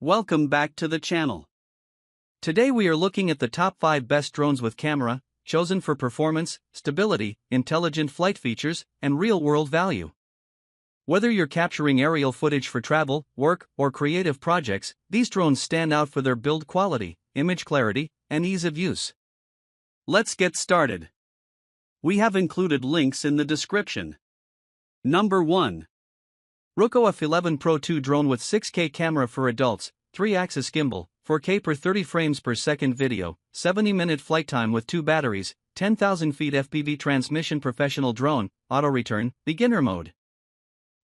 Welcome back to the channel. Today we are looking at the top 5 best drones with camera, chosen for performance, stability, intelligent flight features, and real-world value. Whether you're capturing aerial footage for travel, work, or creative projects, these drones stand out for their build quality, image clarity, and ease of use. Let's get started. We have included links in the description. Number 1. Ruko F11 Pro 2 drone with 6K camera for adults, 3-axis gimbal, 4K per 30 frames per second video, 70-minute flight time with 2 batteries, 10,000 feet FPV transmission professional drone, auto return, beginner mode.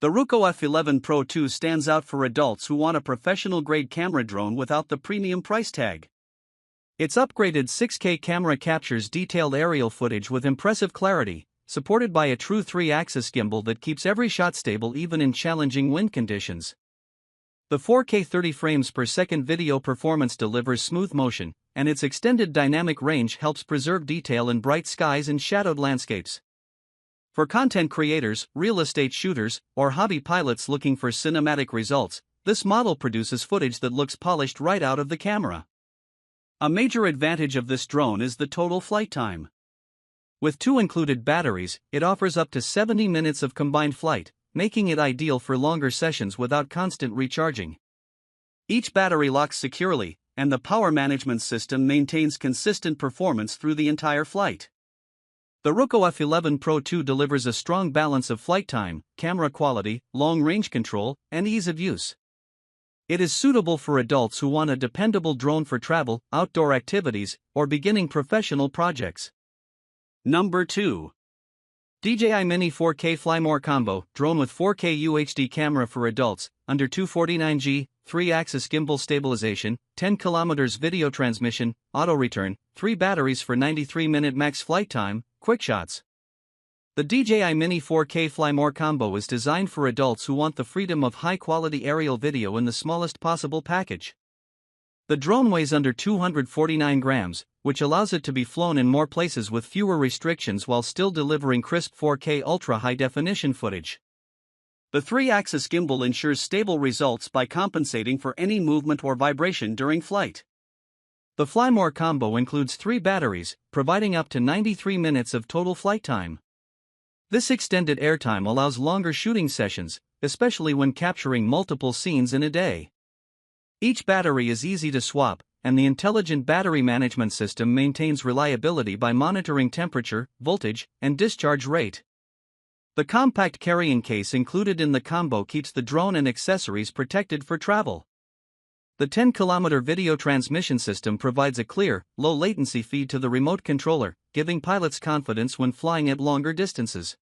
The Ruko F11 Pro 2 stands out for adults who want a professional-grade camera drone without the premium price tag. Its upgraded 6K camera captures detailed aerial footage with impressive clarity, supported by a true 3-axis gimbal that keeps every shot stable even in challenging wind conditions. The 4K 30 frames per second video performance delivers smooth motion, and its extended dynamic range helps preserve detail in bright skies and shadowed landscapes. For content creators, real estate shooters, or hobby pilots looking for cinematic results, this model produces footage that looks polished right out of the camera. A major advantage of this drone is the total flight time. With 2 included batteries, it offers up to 70 minutes of combined flight, making it ideal for longer sessions without constant recharging. Each battery locks securely, and the power management system maintains consistent performance through the entire flight. The Ruko F11 Pro 2 delivers a strong balance of flight time, camera quality, long-range control, and ease of use. It is suitable for adults who want a dependable drone for travel, outdoor activities, or beginning professional projects. Number 2. DJI Mini 4K Fly More Combo drone with 4K UHD camera for adults, under 249G, 3-axis gimbal stabilization, 10 km video transmission, auto return, 3 batteries for 93-minute max flight time, quick shots. The DJI Mini 4K Fly More Combo is designed for adults who want the freedom of high-quality aerial video in the smallest possible package. The drone weighs under 249 grams, which allows it to be flown in more places with fewer restrictions while still delivering crisp 4K ultra-high-definition footage. The 3-axis gimbal ensures stable results by compensating for any movement or vibration during flight. The Fly More Combo includes 3 batteries, providing up to 93 minutes of total flight time. This extended airtime allows longer shooting sessions, especially when capturing multiple scenes in a day. Each battery is easy to swap, and the intelligent battery management system maintains reliability by monitoring temperature, voltage, and discharge rate. The compact carrying case included in the combo keeps the drone and accessories protected for travel. The 10-km video transmission system provides a clear, low-latency feed to the remote controller, giving pilots confidence when flying at longer distances.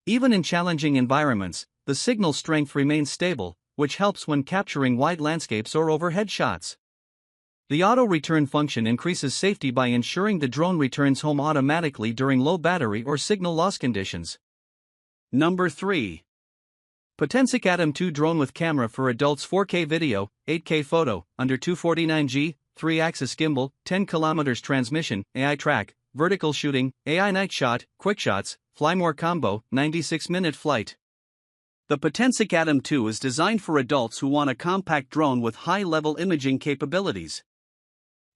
Even in challenging environments, the signal strength remains stable, which helps when capturing wide landscapes or overhead shots. The auto return function increases safety by ensuring the drone returns home automatically during low battery or signal loss conditions. Number 3. Potensic Atom 2 drone with camera for adults 4K video, 8K photo, under 249G, 3-axis gimbal, 10 km transmission, AI track, vertical shooting, AI night shot, quick shots, Fly More Combo, 96-minute flight. The Potensic Atom 2 is designed for adults who want a compact drone with high-level imaging capabilities.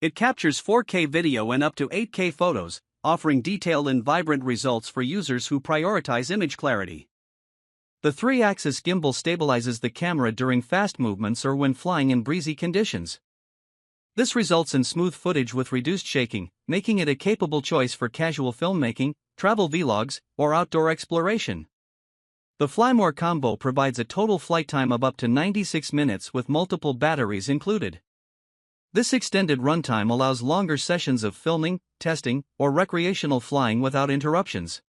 It captures 4K video and up to 8K photos, offering detailed and vibrant results for users who prioritize image clarity. The 3-axis gimbal stabilizes the camera during fast movements or when flying in breezy conditions. This results in smooth footage with reduced shaking, making it a capable choice for casual filmmaking, travel vlogs, or outdoor exploration. The Fly More Combo provides a total flight time of up to 96 minutes with multiple batteries included. This extended runtime allows longer sessions of filming, testing, or recreational flying without interruptions.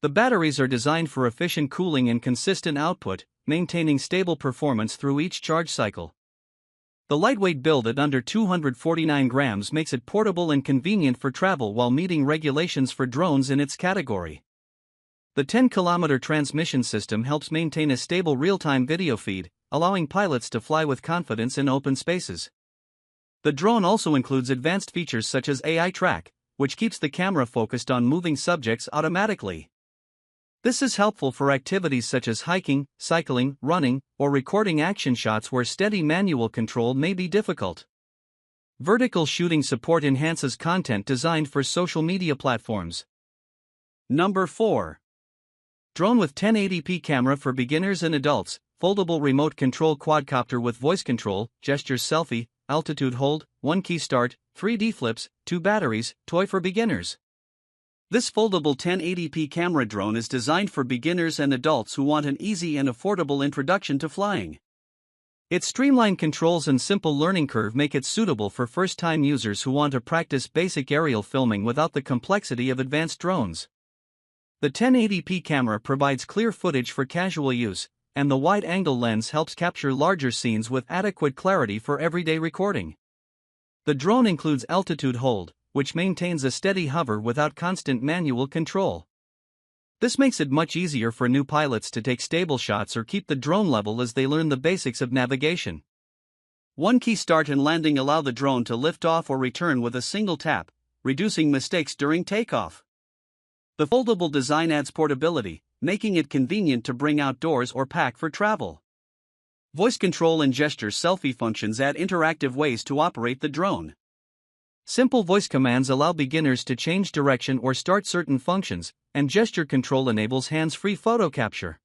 The batteries are designed for efficient cooling and consistent output, maintaining stable performance through each charge cycle. The lightweight build at under 249 grams makes it portable and convenient for travel while meeting regulations for drones in its category. The 10-km transmission system helps maintain a stable real-time video feed, allowing pilots to fly with confidence in open spaces. The drone also includes advanced features such as AI track, which keeps the camera focused on moving subjects automatically. This is helpful for activities such as hiking, cycling, running, or recording action shots where steady manual control may be difficult. Vertical shooting support enhances content designed for social media platforms. Number 4. Drone with 1080p camera for beginners and adults, foldable remote control quadcopter with voice control, gestures selfie, altitude hold, 1 key start, 3D flips, 2 batteries, toy for beginners. This foldable 1080p camera drone is designed for beginners and adults who want an easy and affordable introduction to flying. Its streamlined controls and simple learning curve make it suitable for first-time users who want to practice basic aerial filming without the complexity of advanced drones. The 1080p camera provides clear footage for casual use, and the wide-angle lens helps capture larger scenes with adequate clarity for everyday recording. The drone includes altitude hold, which maintains a steady hover without constant manual control. This makes it much easier for new pilots to take stable shots or keep the drone level as they learn the basics of navigation. 1 key start and landing allow the drone to lift off or return with a single tap, reducing mistakes during takeoff. The foldable design adds portability, making it convenient to bring outdoors or pack for travel. Voice control and gesture selfie functions add interactive ways to operate the drone. Simple voice commands allow beginners to change direction or start certain functions, and gesture control enables hands-free photo capture.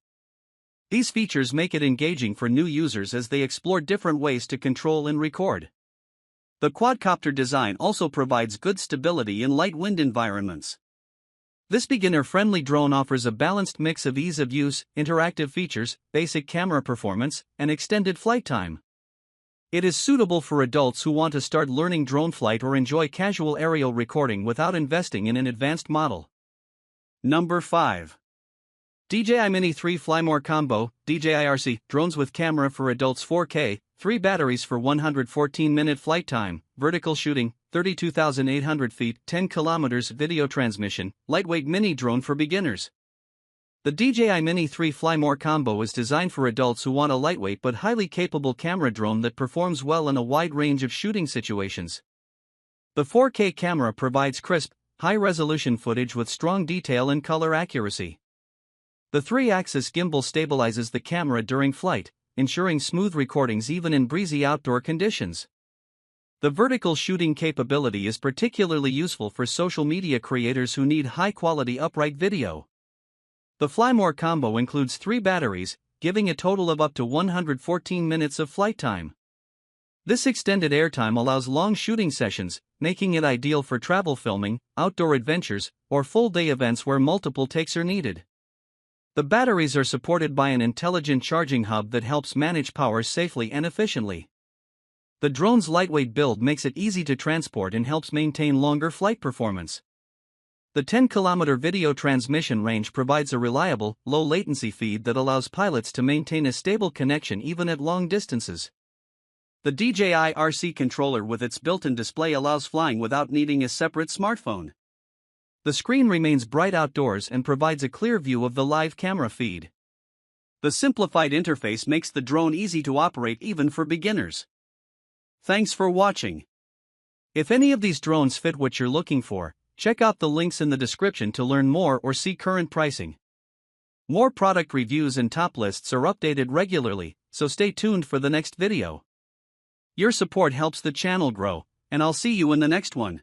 These features make it engaging for new users as they explore different ways to control and record. The quadcopter design also provides good stability in light wind environments. This beginner-friendly drone offers a balanced mix of ease of use, interactive features, basic camera performance, and extended flight time. It is suitable for adults who want to start learning drone flight or enjoy casual aerial recording without investing in an advanced model. Number 5. DJI Mini 3 Fly More Combo, DJI RC, drones with camera for adults 4K, 3 batteries for 114-minute flight time, vertical shooting, 32,800 feet, 10 kilometers video transmission, lightweight mini drone for beginners. The DJI Mini 3 Fly More Combo is designed for adults who want a lightweight but highly capable camera drone that performs well in a wide range of shooting situations. The 4K camera provides crisp, high-resolution footage with strong detail and color accuracy. The 3-axis gimbal stabilizes the camera during flight, ensuring smooth recordings even in breezy outdoor conditions. The vertical shooting capability is particularly useful for social media creators who need high-quality upright video. The Fly More combo includes 3 batteries, giving a total of up to 114 minutes of flight time. This extended airtime allows long shooting sessions, making it ideal for travel filming, outdoor adventures, or full-day events where multiple takes are needed. The batteries are supported by an intelligent charging hub that helps manage power safely and efficiently. The drone's lightweight build makes it easy to transport and helps maintain longer flight performance. The 10-kilometer video transmission range provides a reliable, low-latency feed that allows pilots to maintain a stable connection even at long distances. The DJI RC controller with its built-in display allows flying without needing a separate smartphone. The screen remains bright outdoors and provides a clear view of the live camera feed. The simplified interface makes the drone easy to operate even for beginners. Thanks for watching. If any of these drones fit what you're looking for, check out the links in the description to learn more or see current pricing. More product reviews and top lists are updated regularly, so stay tuned for the next video. Your support helps the channel grow, and I'll see you in the next one.